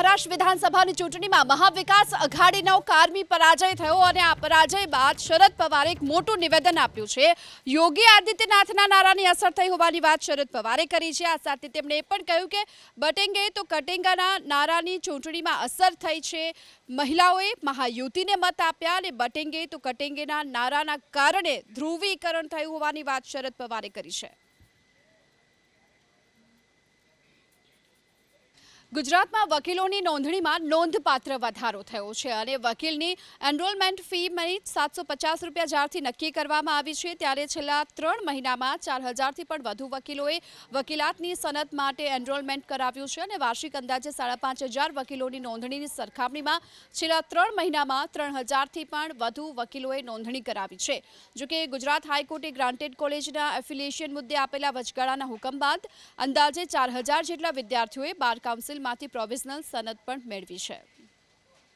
મહારાષ્ટ્ર વિધાનસભાની ચૂંટણીમાં મહાવિકાસ આઘાડીનો કારમી પરાજય થયો અને આ પરાજય બાદ શરદ પવારે એક મોટું નિવેદન આપ્યું છે। યોગી આદિત્યનાથના નારાની અસર થઈ હોવાની વાત શરદ પવારે કરી છે। આ સાથે તેમણે એ પણ કહ્યું કે બટેંગે તો કટેંગાના નારાની ચૂંટણીમાં અસર થઈ છે। મહિલાઓએ મહાયુતિને મત આપ્યા અને બટેંગે તો કટેંગેના નારાના કારણે ધ્રુવીકરણ થયું હોવાની વાત શરદ પવારે કરી છે। ગુજરાતમાં વકીલોની નોંધણીમાં નોંધપાત્ર વધારો થયો છે અને વકીલની એનરોલમેન્ટ ફીમાં 750 રૂપિયા જ્યારથી નક્કી કરવામાં આવી છે ત્યારે છેલ્લા 3 મહિનામાં 4000થી પણ વધુ વકીલોએ વકીલાતની સનદ માટે એનરોલમેન્ટ કરાવ્યું છે અને વાર્ષિક અંદાજે 5500 વકીલોની નોંધણીની સરખામણીમાં છેલ્લા 3 મહિનામાં 3000થી પણ વધુ વકીલોએ નોંધણી કરાવી છે। જોકે ગુજરાત હાઈકોર્ટે ગ્રાન્ટેડ કોલેજના એફિલિએશન મુદ્દે આપેલા વચગાળાના હુકમ બાદ અંદાજે 4000 જેટલા વિદ્યાર્થીઓએ બાર કાઉન્સિલ માંથી પ્રોવિઝનલ સનદ પણ મેળવી છે।